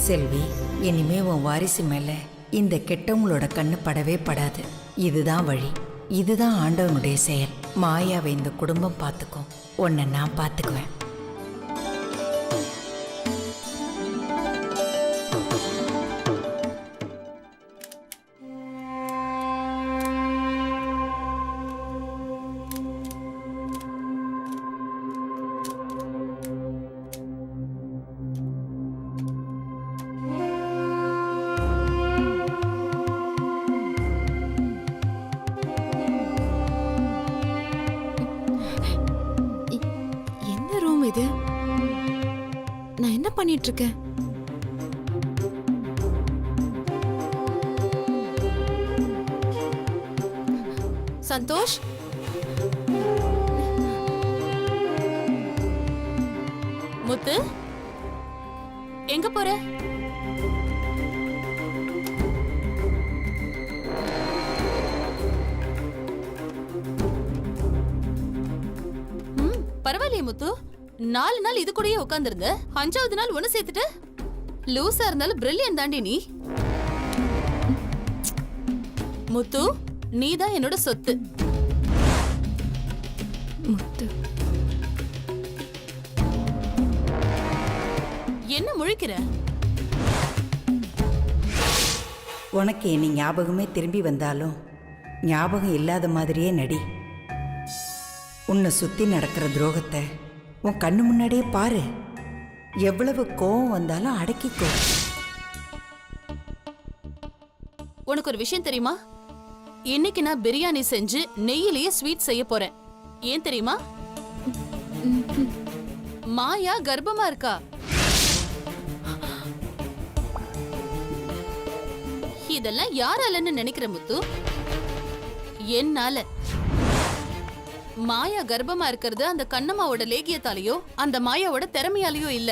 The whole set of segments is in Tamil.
செல்வி, இனிமே உன் வாரிசு மேல இந்த கெட்டவங்களோட கண்ணு படவே படாது. இதுதான் வழி, இதுதான் ஆண்டவனுடைய செயல். மாயாவை இந்த குடும்பம் பார்த்துக்கும், உன்னை நான் பார்த்துக்குவேன். இது நான் என்ன பண்ணிட்டு இருக்கேன்? சந்தோஷ், முத்து, எங்க போற? பரவாயில்லையே முத்து, 4 நாள் இது கூடயே உட்கார்ந்திருந்த, 5வது நாள் ஒண்ணு சேர்த்துட்டு. லூசா இருந்தாலும் பிரில்லியன்ட் தாண்டி நீ. முத்து, நீதான் என்னோட சொத்து. முத்து, என்ன முழிக்கிற? உனக்கு இனி ஞாபகமே திரும்பி வந்தாலும் ஞாபகம் இல்லாத மாதிரியே நடி. உன்னை சுத்தி நடக்கிற துரோகத்தை உன் கண்ணு முன்னாடியே பாரு. எவ்வளவு கோவம் வந்தாலும் அடக்கிக்கோ. உனக்கு ஒரு விஷயம் தெரியுமா? இன்னைக்கு நான் பிரியாணி செஞ்சு நெய்யிலேயே ஸ்வீட் செய்ய போறேன். ஏன் தெரியுமா? மாயா கர்ப்பமா இருக்கா. இதெல்லாம் யாராலன்னு நினைக்கிற முத்து? என்னால. மாயா கர்ப்பமா இருக்கிறது அந்த கண்ணம்மாவோட லேகியத்தாலேயோ அந்த மாயாவோட திறமையாலேயோ இல்ல.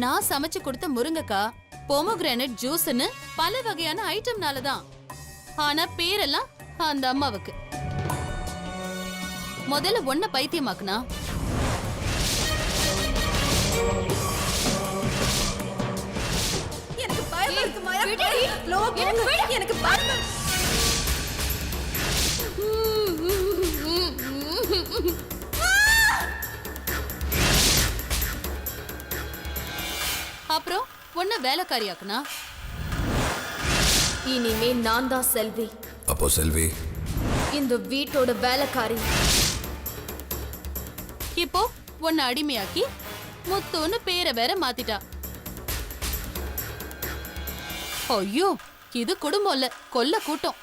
நான் சமைச்சு கொடுத்த முருங்கக்காய், பொமோகிரானேட் ஜூஸ்னு பல வகையான ஐட்டம்னாலதான். ஆனா பேரெல்லாம் அந்த அம்மாவுக்கு. முதல்ல ஒன்ன பைத்தியமாக்குனா எனக்கு பயமா இருக்கு மாயா. எனக்கு பயமா. அப்புறம் ஒன்ன வேலைக்காரியாக்குனா இனிமே நான் தான் செல்வி. அப்போ செல்வி இந்த வீட்டோட வேலைக்காரி. இப்போ ஒன்ன அடிமையாக்கி முத்துன்னு பேரை வேற மாத்திட்டா. ஐயோ, இது குடும்பம் இல்ல, கொல்ல கூட்டம்.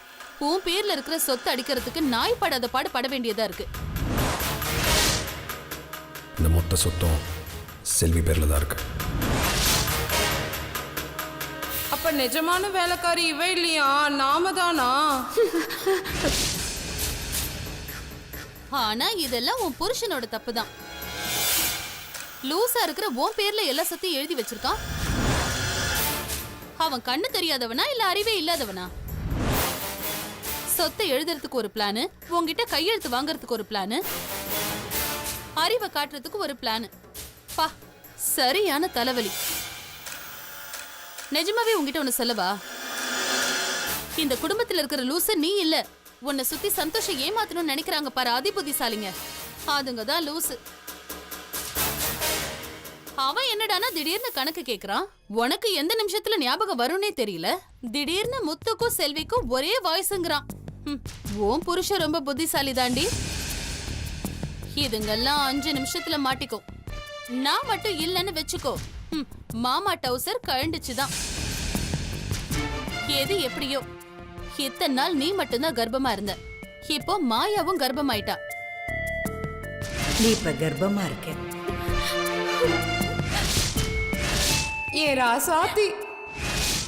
உன் பேர்ல இருக்கிற சொத்து அடிக்கிறதுக்கு நாய் படாத பாடு பட வேண்டியதா இருக்கு. இந்த மொத்த சொத்தும் செல்வி பேர்ல தான் இருக்கு. அப்ப நிஜமான வேலைக்காரி இவ இல்லையா? நாம தானா? ஆனா இதெல்லாம் உன் புருஷனோட தப்பு தான். லூசா இருக்கிற உன் பேர்ல எல்லா சொத்தையும் எழுதி வச்சிருக்கான். அவன் கண்ணு தெரியாதவனா இல்ல அறிவே இல்லாதவனா? சொத்தை எழுதுறதுக்கு ஒரு பிளானு, உன்கிட்ட கையெழுத்து வாங்கறதுக்கு ஒரு பிளானு, அறிவை காட்டுறதுக்கு ஒரு பிளானு. பா, சரியான தலைவலி. நிஜமாவே உன்கிட்ட ஒண்ணு சொல்லவா? இந்த குடும்பத்துல இருக்கிற லூசு நீ இல்ல. உன்னை சுத்தி சந்தோஷம் ஏமாத்தணும்னு நினைக்கிறாங்க பாரு அதிபுத்திசாலிங்க, அதுங்க தான் லூசு. அவன் என்னடானா திடீர்னு கணக்கு கேக்குறான். உனக்கு எந்த நிமிஷத்துல ஞாபகம் வரும்னே தெரியல. திடீர்னு முத்துக்கும் செல்விக்கும் ஒரே வாய்ஸ்ங்கறான். உன் புருஷன் ரொம்ப புத்திசாலி தாண்டி. இதுங்கெல்லாம் 5 நிமிஷத்துல மாட்டிக்கும். நான் மட்டும் இல்லன்னு வெச்சுக்கோ, மாமா டவுசர் கழண்டுச்சுதான். எது எப்படியோ, இத்தனை நாள் நீ மட்டும்தான் கர்ப்பமா இருந்த. இப்போ மாயாவும் கர்ப்பமாயிட்டா. நீ இப்ப கர்ப்பமா இருக்க. ஏ ராசாத்தி,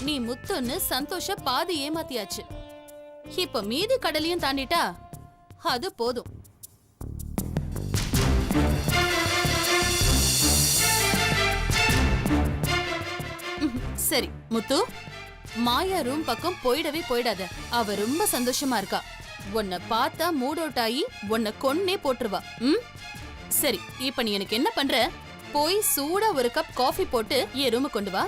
நீ முத்துன்னு சந்தோஷ பாதி ஏமாத்தியாச்சு. இப்ப மீதி கடலையும் தாண்டிட்டா அது போதும். சரி முத்து, மாயா ரூம் பக்கம் போயிடவே போயிடாத. அவ ரொம்ப சந்தோஷமா இருக்கா. உன்னை பார்த்தா மூட் அவுட் ஆகி உன்னை கொன்னே போட்டுருவா. சரி, இப்ப நீ எனக்கு என்ன பண்ற? போய் சூடா ஒரு கப் காஃபி போட்டு என் ரூமுக்கு கொண்டு வா.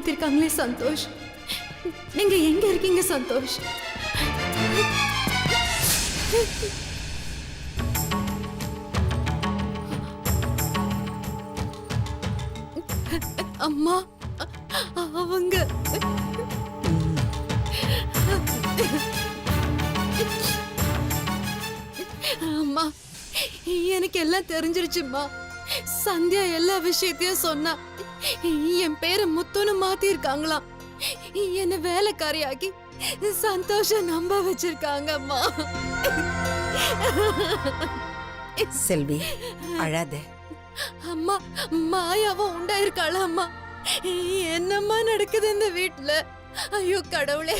ஏமாத்திருக்காங்களே சந்தோஷ். நீங்க எங்க இருக்கீங்க சந்தோஷ்? அம்மா அவங்க அம்மா எனக்கு எல்லாம் தெரிஞ்சிருச்சும்மா. சந்தியா எல்லா விஷயத்தையும் சொன்னா. என் பேரை முத்துன்னு மாத்தி இருக்காங்களாம். என்ன வேலைக்காரியாக்கி சந்தோஷ நம்ப வச்சிருக்காங்க அம்மா. செல்வி, அழாத. அம்மா மாயாவும் உண்டாயிருக்காள அம்மா. என்னம்மா நடக்குது இந்த வீட்டுல? ஐயோ கடவுளே,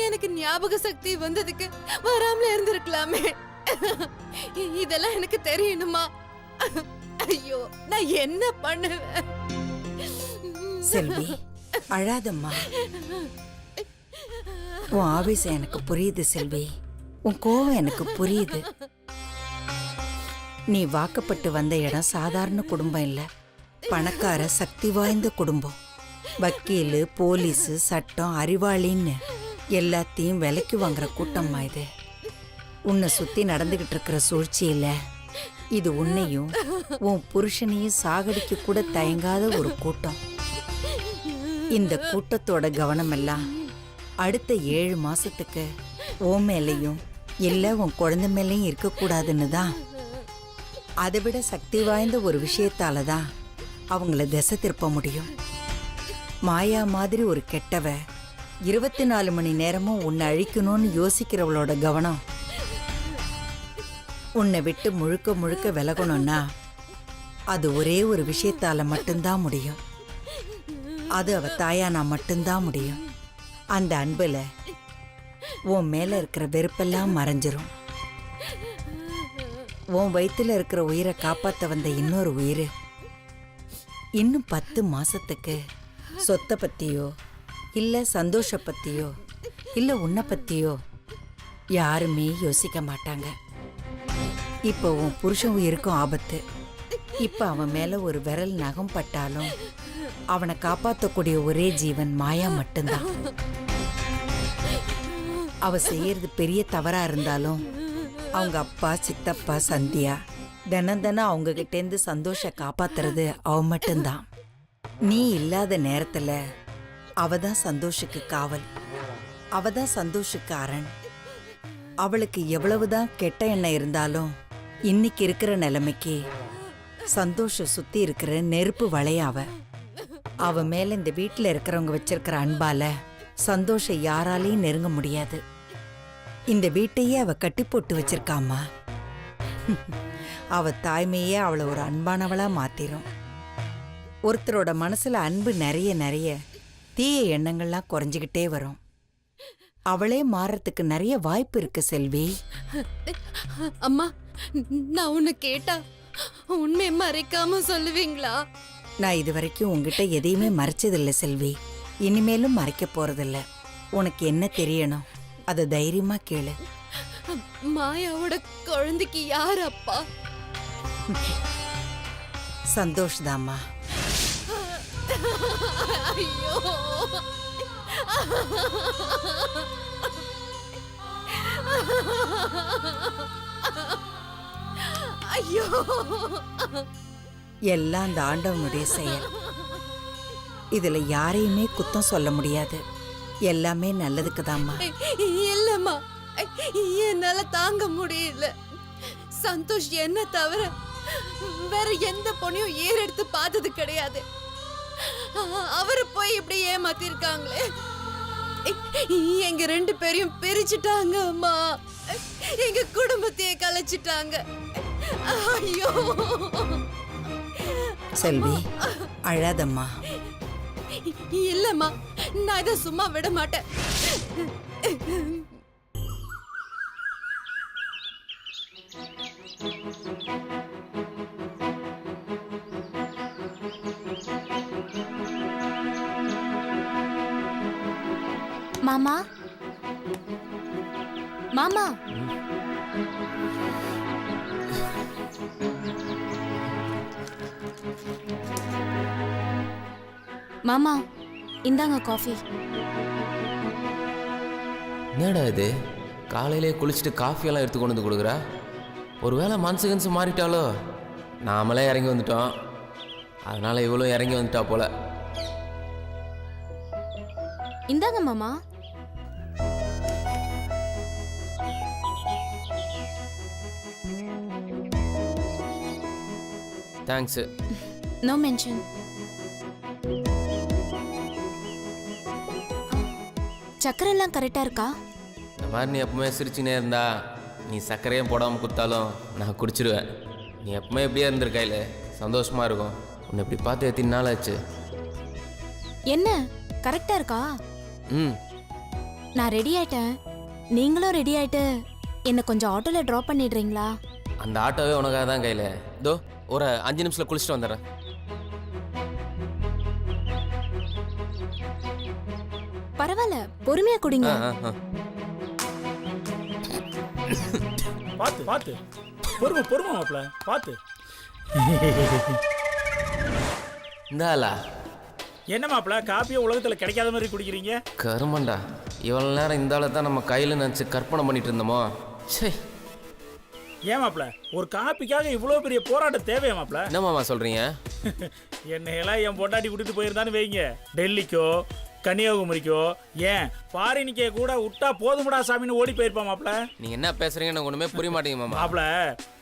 எனக்கு ஞாபக சக்தி வந்ததுக்கு வராமல இருந்திருக்கலாமே. இதெல்லாம் எனக்கு தெரியணுமா? ஐயோ நான் என்ன பண்ணுவேன்? செல்வி, அழாதம்மா. உன் ஆவேசம் எனக்கு புரியுது செல்வி. உன் கோவம் எனக்கு புரியுது. நீ வாக்கப்பட்டு வந்த இடம் சாதாரண குடும்பம் இல்ல, பணக்கார சக்தி வாய்ந்த குடும்பம். வக்கீலு, போலீஸு, சட்டம், அறிவாளின்னு எல்லாத்தையும் விலைக்கு வாங்குற கூட்டம்மா இது. உன்னை சுத்தி நடந்துகிட்டு இருக்கிற சூழ்ச்சியில இது உன்னையும் உன் புருஷனையும் சாகடிக்க கூட தயங்காத ஒரு கூட்டம். இந்த கூட்டத்தோட கவனம் எல்லாம் அடுத்த 7 மாசத்துக்கு உன் மேலையும் இல்ல உன் குழந்தை மேலையும் இருக்கக்கூடாதுன்னு தான். அதை விட சக்தி வாய்ந்த ஒரு விஷயத்தால தான் அவங்கள திசை திருப்ப முடியும். மாயா மாதிரி ஒரு கெட்டவ 24 மணி நேரமும் உன்னை அழிக்கணும்னு யோசிக்கிறவளோட கவனம் உன்னை விட்டு முழுக்க முழுக்க விலகணும்னா அது ஒரே ஒரு விஷயத்தால மட்டும்தான் முடியும். அது அவ தாயானா மட்டும்தான் முடியும். அந்த அன்புல உன் மேல இருக்கிற வெறுப்பெல்லாம் மறைஞ்சிரும். உன் வயித்துல இருக்கிற உயிரை காப்பாத்த வந்த இன்னொரு உயிர் இன்னும் 10 மாசத்துக்கு சொத்தை பத்தியோ இல்ல சந்தோஷ பத்தியோ இல்ல உன்னை பத்தியோ யாருமே யோசிக்க மாட்டாங்க. இப்ப உன் புருஷன் உயிருக்கும் ஆபத்து. இப்ப அவன் மேல ஒரு விரல் நகம் பட்டாலும் அவனை காப்பாத்தக்கூடிய ஒரே ஜீவன் மாயா மட்டும்தான். அவ செய்யறது பெரிய தவறா இருந்தாலும் அவங்க அப்பா, சித்தப்பா, சந்தியா தினம் தினம் அவங்க கிட்டேந்து சந்தோஷ காப்பாத்துறது அவ மட்டும்தான். நீ இல்லாத நேரத்துல அவதான் சந்தோஷுக்கு காவல். அவதான் சந்தோஷுக்கு அரண். அவளுக்கு எவ்வளவுதான் கெட்ட எண்ணம் இருந்தாலும் இன்னைக்கு இருக்கிற நிலைமைக்கு சந்தோஷம் சுத்தி இருக்கிற நெருப்பு வளைய அவ. அவ மேல இந்த வீட்டுல இருக்கிறவங்க வச்சிருக்கிற அன்பால சந்தோஷம் யாராலையும் நெருங்க முடியாது. இந்த வீட்டையே அவ கட்டி போட்டு வச்சிருக்காமா. அவ தாய்மையே அவளை ஒரு அன்பானவளா மாத்திரும். ஒருத்தரோட மனசுல அன்பு நிறைய நிறைய தீய எண்ணங்கள்லாம் குறைஞ்சுக்கிட்டே வரும். அவளே மாறத்துக்கு நிறைய வாய்ப்பு இருக்கு செல்வி. அம்மா நான் உன்னை கேட்டா உண்மை மறைக்காம சொல்லுவீங்களா? நான் இது வரைக்கும் உங்ககிட்ட எதையுமே மறைச்சதில்ல செல்வி. இனிமேலும் மறைக்க போறதில்ல. உனக்கு என்ன தெரியணும் அதை தைரியமா கேளு. மாயாவோட குழந்தைக்கு யார் அப்பா? சந்தோஷ் தாம்மா. ஐயோ ஐயோ எல்லாம் அந்த ஆண்டவனுடைய செயல். இதுல யாரையுமே குத்தம் சொல்ல முடியாது. எல்லாமே நல்லதுக்கு தாம்மா. இல்லம்மா, என்னால தாங்க முடியல. சந்தோஷ் என்ன தவிர வேற எந்த பொண்ணையும் ஏறெடுத்து பார்த்தது கிடையாது. அவரு போய் இப்படி ஏமாத்திருக்காங்களே. எங்க 2 பேரையும் பிரிச்சுட்டாங்க அம்மா. எங்க குடும்பத்தையே கலைச்சிட்டாங்க. ஐயோ செல்வி, அழாதம்மா. இல்லம்மா, நான் இதை சும்மா விட மாட்டேன். மாமா, மாமா, மாமா இந்தாங்க காஃபி. என்னடா இது காலையிலே குளிச்சுட்டு காஃபியெல்லாம் எடுத்து கொண்டு வந்து கொடுக்குறா? ஒருவேளை மனசு மாறிட்டாலோ? நாமளே இறங்கி வந்துட்டோம், அதனால இவளும் இறங்கி வந்துட்டா போல. இந்தாங்க மாமா. தேங்க்ஸு. No mention. சக்கரை எல்லாம் கரெக்டா இருக்கா? இந்த மாதிரி நீ எப்பவுமே சிரிச்சுனே இருந்தா நீ சர்க்கரையும் போடாமல் கொடுத்தாலும் நான் குடிச்சிடுவேன். நீ எப்பவுமே எப்படியே இருந்திருக்கையில சந்தோஷமா இருக்கும். உன்னை இப்படி பார்த்து எத்தனை நாள் ஆச்சு? என்ன கரெக்டா இருக்கா? ம். நான் ரெடி ஆயிட்டேன். நீங்களும் ரெடி ஆயிட்டு என்ன கொஞ்சம் ஆட்டோல டிராப் பண்ணிடுறீங்களா? அந்த ஆட்டோவே உனக்காக தான் கையில். இதோ ஒரு 5 நிமிஷத்தில் குளிச்சுட்டு வந்துடுறேன். பரவாயில்ல, பொறுமையா குடிங்க. பாத்து பாத்து பொறுமை பொறுமை மாப்பிள பாத்து. இந்தாலா என்ன மாப்பிள காப்பியை உலகத்துல கிடைக்காத மாதிரி குடிக்கிறீங்க? கருமண்டா, இவ்வளோ நேரம் இந்த ஆளை தான் நம்ம கையில் நினச்சி கற்பனை பண்ணிட்டு இருந்தோமோ. சே, ஏன் மாப்பிள ஒரு காப்பிக்காக இவ்வளோ பெரிய போராட்டம் தேவையா மாப்பிள? என்ன மாமா சொல்கிறீங்க? என்னையெல்லாம் என் பொண்டாட்டி விட்டுட்டு போயிருந்தான்னு வைங்க, டெல்லிக்கோ கன்னியாகுமரிக்கோ ஏன் பாரினிக்கே கூட விட்டா போதுமுடா சாமின்னு ஓடி போயிருப்பான் மாப்பிள. நீங்கள் என்ன பேசுகிறீங்கன்னு எனக்கு ஒன்றுமே புரிய மாட்டேங்க மாமா. மாப்பிள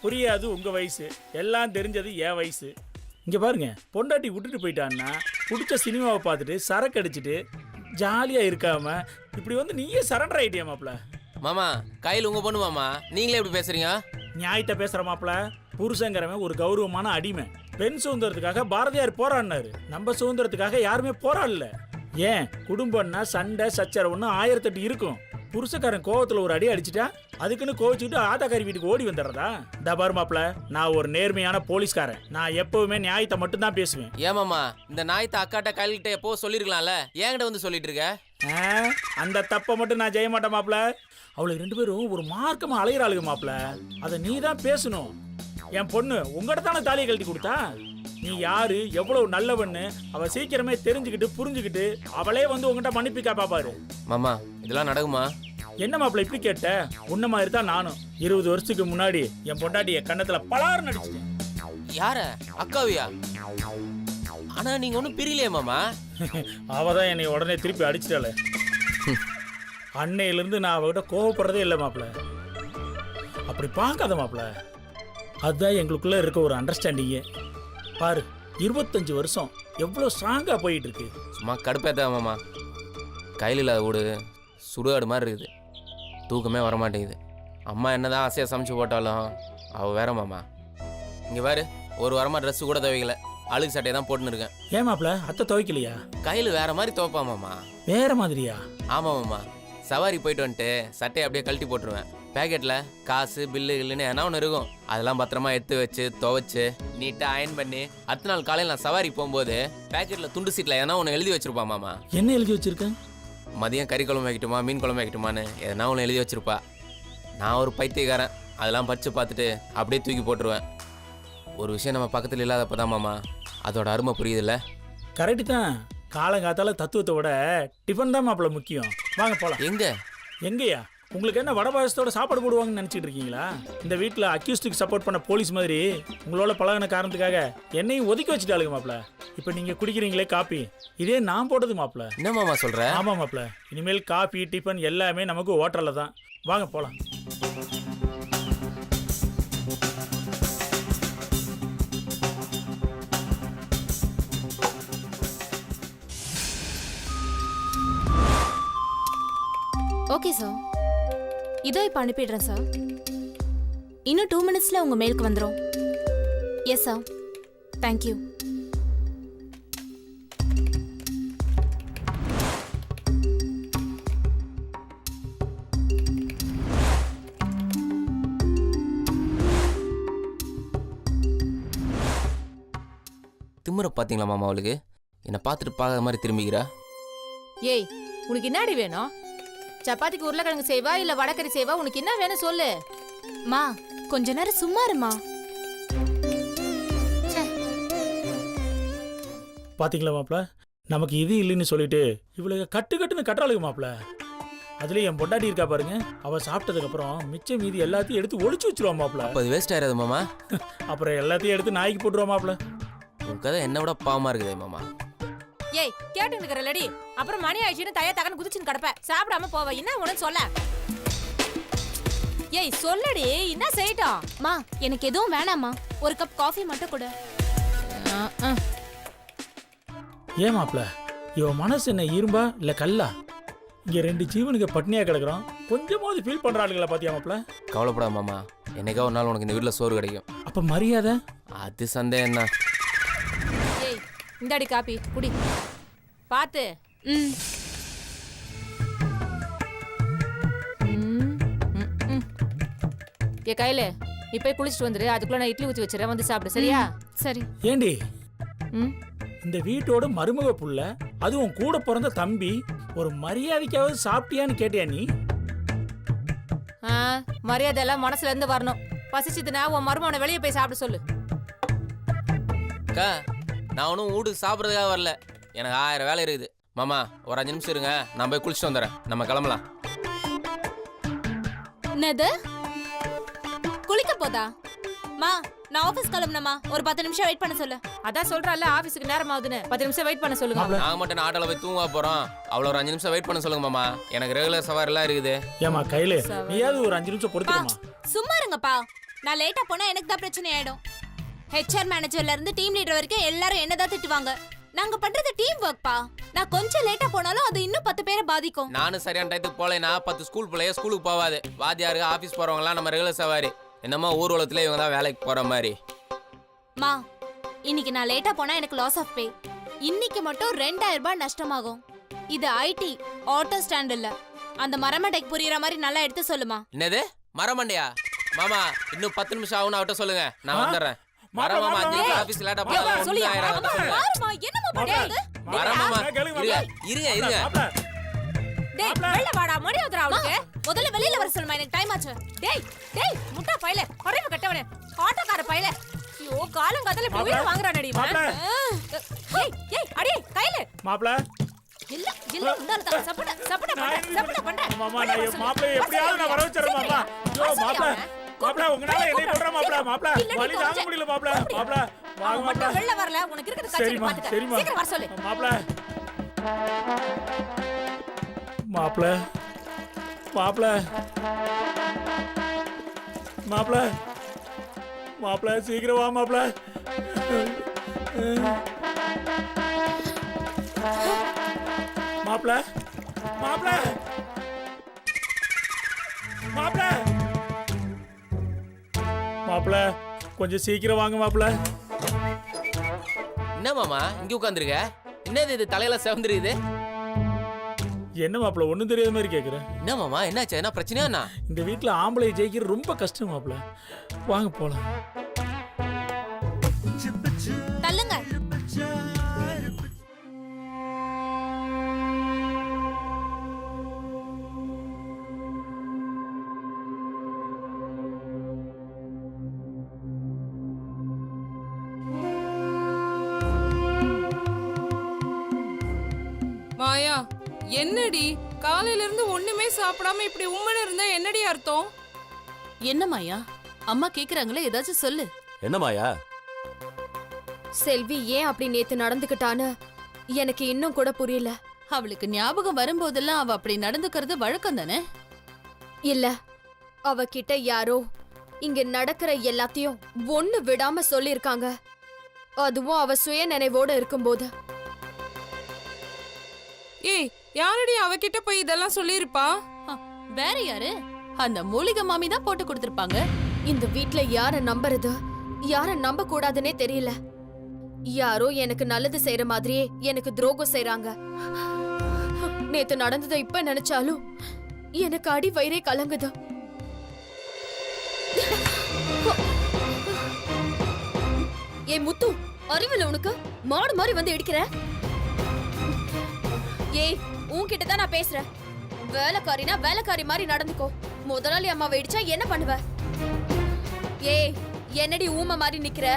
புரியாது உங்க வயசு, எல்லாம் தெரிஞ்சது என் வயசு. இங்க பாருங்க, பொண்டாட்டி விட்டுட்டு போயிட்டான்னா பிடிச்ச சினிமாவை பார்த்துட்டு சரக்கு அடிச்சுட்டு ஜாலியா இருக்காம இப்படி வந்து நீயே சரண்டர் ஆயிட்டியா மாப்பிள? மாமா கையில் உங்கள் பொண்ணு மாமா, நீங்களே எப்படி பேசுகிறீங்க? நியாயத்தை பேசுற மாப்பிள. புருஷங்கிறவன் ஒரு கௌரவமான அடிமை. பெண் சுதந்திரத்துக்காக பாரதியார் போராடினாரு, நம்ம சுதந்திரத்துக்காக யாருமே போராடல. ஏன் குடும்பம்னா சண்டை சச்சரவுன்னு 1008 இருக்கும். புருஷக்காரன் கோவத்துல ஒரு அடி அடிச்சுட்டா அதுக்குன்னு கோவிச்சுக்கிட்டு ஆத்தாக்காரி வீட்டுக்கு ஓடி வந்துடுறதா? தபார் மாப்பிள, நான் ஒரு நேர்மையான போலீஸ்காரன். நான் எப்பவுமே நியாயத்தை மட்டும் தான் பேசுவேன். ஏமாமா இந்த நாயத்தை அக்காட்ட கையில்கிட்ட எப்போ சொல்லிருக்கலாம்ல, என்கிட்ட வந்து சொல்லிட்டு இருக்க? அந்த தப்பை மட்டும் நான் செய்ய மாட்டேன் மாப்பிள. அவளுக்கு 2 பேரும் ஒரு மார்க்கமா அலையிறாளுங்க மாப்பிள, அதை நீ தான் பேசணும். என் பொண்ணு உங்ககிட்ட தானே தாலியை கழட்டி கொடுத்தா? நீ யாரு எவ்வளவு நல்லவன்னு அவ சீக்கிரமே தெரிஞ்சுக்கிட்டு புரிஞ்சுக்கிட்டு அவளே வந்து உங்ககிட்ட மன்னிப்பிக்கா பாப்பாரு. மாமா இதெல்லாம் நடக்குமா? என்ன மாப்பிள இப்படி கேட்ட? உன்ன மாதிரி தான் நானும் 20 வருஷத்துக்கு முன்னாடி என் பொண்டாட்டிய கண்ணத்துல பலார் நடிச்சிட்டேன். யார? அக்காவியா? ஆனா நீங்க ஒன்னும் பிரியலையே மாமா. அவதான் என்னை உடனே திருப்பி அடிச்சிட்டாளே. அன்னையில இருந்து நான் அவகிட்ட கோவப்படுறதே இல்லை மாப்பிள. அப்படி பார்க்காத மாப்பிள, அதுதான் எங்களுக்குள்ள இருக்க ஒரு அண்டர்ஸ்டாண்டிங்கே. பாரு 25 வருஷம் எவ்வளோ ஸ்ட்ராங்கா போயிட்டு இருக்கு. சும்மா கடுப்பேத்தா மாமா. கையில் இல்லாத வீடு சுடுகாடு மாதிரி இருக்குது, தூக்கமே வரமாட்டேங்குது. அம்மா என்னதான் ஆசையாக சமைச்சு போட்டாலும் அவள் வேற மாமா. இங்கே வேறு ஒரு வாரமாக ட்ரெஸ்ஸு கூட துவைக்கல, அழுகு சட்டையை தான் போட்டுன்னு இருக்கேன். ஏன் மாப்பிள அத்தை துவைக்கலையா? கையில் வேற மாதிரி துவைப்பா மாமா. வேற மாதிரியா? ஆமாம் மாமா, சவாரி போயிட்டு வந்துட்டு சட்டையை அப்படியே கழட்டி போட்டுருவேன். பேக்கெட்டில் காசு பில்லு இல்லைன்னு என்ன ஒன்று இருக்கும், அதெல்லாம் பத்திரமா எடுத்து வச்சு துவைச்சு நீட்டாக அயன் பண்ணி அடுத்த நாள் காலையில் நான் சவாரி போகும்போது பேக்கெட்டில் துண்டு சீட்டில் எதனா ஒன்று எழுதி வச்சிருப்பான் மாமா. என்ன எழுதி வச்சிருக்கேன்? மதியம் கறி குழம்பு வைக்கட்டுமா மீன் குழம்பு வைக்கட்டுமான்னு எதனா ஒன்று எழுதி வச்சிருப்பா. நான் ஒரு பைத்தியக்காரன், அதெல்லாம் படித்து பார்த்துட்டு அப்படியே தூக்கி போட்டுருவேன். ஒரு விஷயம் நம்ம பக்கத்தில் இல்லாதப்ப தான் மாமா அதோட அருமை புரியுதுல்ல. கரெக்டு தான். காலங்காத்தால தத்துவத்தை விட டிஃபன் தான் மாப்பிள முக்கியம். வாங்க போலாம். எங்க? எங்கயா? உங்களுக்கு என்ன வடபாயசத்தோட சாப்பாடு போடுவாங்கன்னு நினைச்சிட்டு இருக்கீங்களா? இந்த வீட்டில் அக்யூஸ்டுக்கு சப்போர்ட் பண்ண போலீஸ் மாதிரி உங்களோட பழகின காரணத்துக்காக என்னையும் ஒதுக்கி வச்சுட்டாளுங்க மாப்பிள. இப்போ நீங்க குடிக்கிறீங்களே காப்பி, இதே நான் போட்டது மாப்பிள. என்ன மாமா சொல்ற? ஆமா மாப்பிள, இனிமேல் காபி டிஃபன் எல்லாமே நமக்கு ஹோட்டல்ல தான். வாங்க போலாம். ஓகே சார், இதோ இப்போ அனுப்பிடுறேன் சார். இன்னும் 2 மினிட்ஸ்ல உங்க மெயிலுக்கு வந்துடும். Yes sir, thank you. திமுறை பார்த்தீங்களா மாமா? அவளுக்கு என்னை பார்த்துட்டு பார்க்காத மாதிரி திரும்பிக்கிறா. ஏய் உனக்கு என்னடி வேணும்? சப்பாத்திக்கு உருளைக்கிழங்கு செய்வா இல்ல வடக்கறி செய்வா? உனக்கு என்ன வேணும் சொல்லு. மா கொஞ்ச நேரம் சும்மா இருமா. பாத்தீங்களா மாப்பிள, நமக்கு இது இல்லைன்னு சொல்லிட்டு இவளுக்கு கட்டுன்னு கட்டுறாளுங்க மாப்பிள. அதுலயும் என் பொண்டாட்டி இருக்கா பாருங்க, அவ சாப்பிட்டதுக்கு அப்புறம் மிச்சம் மீதி எல்லாத்தையும் எடுத்து ஒளிச்சு வச்சிருவா மாப்பிள. அப்போ அது வேஸ்ட் ஆயிடாது மாமா. அப்புறம் எல்லாத்தையும் எடுத்து நாய்க்கு போட்டுருவா மாப்பிள. உன் கதை என்ன விட பாவமா இருக்குதே மாமா. ஏய் கேட்டு இருக்கிற அப்புறம் மணி ஆயிடுச்சுன்னு தயா தகன்னு குதிச்சுன்னு கிடப்ப சாப்பிடாம போவ என்ன உனக்கு சொல்ல. ஏய் சொல்லடி என்ன செய்யட்டும். மா எனக்கு எதுவும் வேணாம்மா, ஒரு கப் காஃபி மட்டும் கொடு. ஏன் மாப்பிள, இவ மனசு என்ன இரும்பா இல்ல கல்லா? இங்க 2 ஜீவனுக்கு பட்னியா கிடக்குறோம், கொஞ்சமாவது ஃபீல் பண்றாளுங்களா பாத்தியா மாப்பிள? கவலைப்படாத மாமா, என்னைக்கா ஒரு நாள் உனக்கு இந்த வீட்டில் சோறு கிடைக்கும். அப்ப மரியாதை அது சந்தேகம் தான். ஏய் இந்தாடி காப்பி குடி பாத்து. ம் ஏ கையில நீ போய் குளிச்சுட்டு வந்துரு, அதுக்குள்ள நான் இட்லி ஊத்தி வச்சிடறேன், வந்து சாப்பிடு சரியா? சரி. ஏண்டி ம் இந்த வீட்டோட மருமக புள்ள, அதுவும் கூட பிறந்த தம்பி, ஒரு மரியாதைக்காவது சாப்பிட்டியான்னு கேட்டியா நீ? மரியாதை எல்லாம் மனசுல இருந்து வரணும். பசிச்சுதுனா உன் மருமகனை வெளியே போய் சாப்பிட சொல்லு. அக்கா நான் ஒன்றும் வீட்டுக்கு சாப்பிட்றதுக்காக வரல, எனக்கு 1000 வேலை இருக்குது. மாமா ஒரு 5 நிமிஷம் இருங்க, நான் போய் குளிச்சுட்டு வந்துடுறேன், நம்ம கிளம்பலாம். என்னது குளிக்க போதா? மா நான் ஆபீஸ் கிளம்பணுமா, ஒரு 10 நிமிஷம் வெயிட் பண்ண சொல்லு. அதான் சொல்றல ஆபீஸ்க்கு நேரம் ஆகுதுன்னு, 10 நிமிஷம் வெயிட் பண்ண சொல்லுங்க. நாங்கள் மட்டும் ஆட்டோவில் போய் தூங்க போகிறோம், அவ்வளோ ஒரு 5 நிமிஷம் வெயிட் பண்ண சொல்லுங்க மாமா, எனக்கு ரெகுலர் சவாரிலாம் இருக்குது. ஏமா கையில நீயாவது ஒரு 5 நிமிஷம் பொறுத்துக்கமா. சும்மா இருங்கப்பா, நான் லேட்டா போனா எனக்கு தான் பிரச்சனை ஆயிடும். ஹெச்ஆர் மேனேஜர்ல இருந்து டீம் லீடர் வரைக்கும் எல்லாரும் என்னதான் திட்டுவாங்க. நாங்க பண்றது டீம் ஒர்க்பா. நான் கொஞ்சம் லேட்டா போனாலும் அது இன்னும் 10 பேரை பாதிக்கும். நானும் சரியான டயத்துக்கு போலேன்னா 10 ஸ்கூல் பிள்ளைய ஸ்கூலுக்கு போவாது. வாத்தியாருக்கு ஆஃபீஸ் போகிறவங்களாம் நம்ம ரெகுலர் சவாரி, என்னமோ ஊர் உலகத்துல இவங்க தான் வேலைக்கு போகிற மாதிரி. மா இன்னைக்கு நான் லேட்டா போனா எனக்கு லாஸ் ஆஃப் பே. இன்னைக்கு மட்டும் 2000 ரூபாய் நஷ்டமாகும். இது ஐடி ஆட்டோ ஸ்டாண்ட் இல்ல. அந்த மரமண்டைக்கு புரியுற மாதிரி நல்லா எடுத்து சொல்லுமா. என்னது மரமண்டையா? மாமா இன்னும் 10 நிமிஷம் ஆகும்னு அவட்ட சொல்லுங்க, நான் வந்துடுறேன். வரேன் மாமா, 5 நிமிஷம் ஆஃபீஸ் லேட்டா போனா சொல்லியா? பாருமா என்னமா பண்றது? வரேன் மாமா, இருங்க. டேய் வெளிய வாடா, மணி ஆகுதுடா அவளுக்கு. முதல்ல வெளியில வர சொல்லுமா, எனக்கு டைம் ஆச்சு. டேய் முட்டா பையல, அறிவு கட்டவனே, ஆட்டோக்கார பையல. ஐயோ காலங்காதல இப்படி உயிர் வாங்குறானடி இவன். ஏய் அடி கையில மாப்பிள இல்ல உண்டால தான் சப்பட பண்ற. மாமா நான் மாப்பிள எப்படியாவது நான் வர வச்சிரேன் மாமா. ஐயோ மாப்பிள உங்கனால என்னை போடுற மாப்பிள வலி தாங்க முடியல மாப்பிள வாங்க மாப்பிள. வெளில வரல, உனக்கு இருக்கிறது கட்சி பாத்துக்க. சீக்கிரம் வர சொல்லு மாப்பிள. மாப்பிள சீக்கிரம் வா மாப்பிள. மாப்பிள கொஞ்சம் சீக்கிரம் வாங்க மாப்பிள. என்ன மாமா இங்க உட்காந்துருக்க? என்னது இது தலையில செவந்துருக்குது? என்ன மாப்பிள ஒண்ணும் தெரியாத மாதிரி கேக்குற? என்ன மாமா என்னாச்சு, என்ன பிரச்சனையா? என்ன இந்த வீட்ல ஆம்பளை ஜெயிக்கிறது ரொம்ப கஷ்டம் மாப்பிள. வாங்க போலாம். தள்ளுங்க. மாயா என்னடி காலையில இருந்து ஒண்ணுமே சாப்பிடாம இப்படி உம்மன இருந்தா என்னடி அர்த்தம்? என்ன மாயா, அம்மா கேக்குறாங்களே, ஏதாச்சும் சொல்லு. என்ன மாயா? செல்வி ஏன் அப்படி நேத்து நடந்துக்கிட்டான்னு எனக்கு இன்னும் கூட புரியல. அவளுக்கு ஞாபகம் வரும்போதெல்லாம் அவ அப்படி நடந்துக்கிறது வழக்கம் தானே? இல்ல, அவகிட்ட யாரோ இங்க நடக்கிற எல்லாத்தையும் ஒண்ணு விடாம சொல்லிருக்காங்க. அதுவும் அவ சுய நினைவோட இருக்கும்போது. ஏய் யாரடி அவகிட்ட போய் இதெல்லாம் சொல்லிருப்பா? வேற யாரு? அந்த மூலிகை மாமி தான் போட்டு கொடுத்திருப்பாங்க. இந்த வீட்ல யார நம்புறது, யார நம்ப கூடாதுன்னே தெரியல. யாரோ எனக்கு நல்லது செய்யற மாதிரியே எனக்கு துரோகம் செய்றாங்க. நேத்து நடந்ததை இப்ப நினைச்சாலும் எனக்கு அடி வயிறே கலங்குது. ஏ முத்து, அறிவில்ல உனக்கு? மாடு மாதிரி வந்து இடிக்கிற. ஏய் உன்கிட்ட தான் நான் பேசுறேன். வேலைக்காரினா வேலைக்காரி மாதிரி நடந்துக்கோ. முதலாளி அம்மாவை இடிச்சா என்ன பண்ணுவ? ஏய் என்னடி ஊமை மாதிரி நிக்கிற?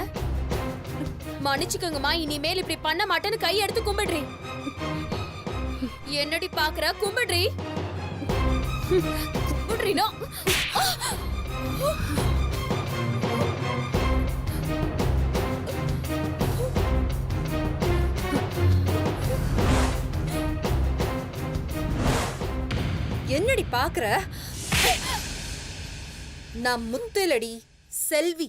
மன்னிச்சுக்கோங்கம்மா, இனிமேல் இப்படி பண்ண மாட்டேன்னு கை எடுத்து கும்பிடுறி. என்னடி பாக்குற? கும்பிடுறி. கும்பிடுறீனோ? என்னடி பாக்குற? நான் முத்துலடி, செல்வி.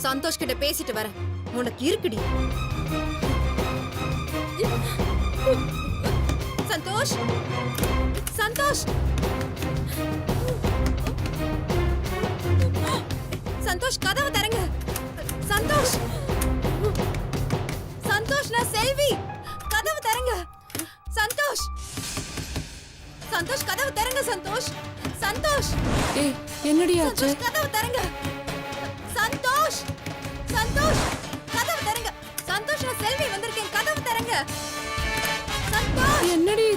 சந்தோஷ் கிட்ட பேசிட்டு வரேன். உனக்கு இருக்குடி. சந்தோஷ், சந்தோஷ், சந்தோஷ், கதவை தரங்க. சந்தோஷ், சந்தோஷ், நான் செல்வி. கதவு தரங்க. சந்தோஷ், சந்தோஷ், கதவு தரங்க. சந்தோஷ், சந்தோஷ், ஏய் என்னடி ஆச்சு? சந்தோஷ், கதவு தரங்க. சந்தோஷ், சந்தோஷ், கதவு தரங்க. சந்தோஷ், நான் செல்வி வந்திருக்கேன். கதவு தரங்க. சந்தோஷ், என்னடி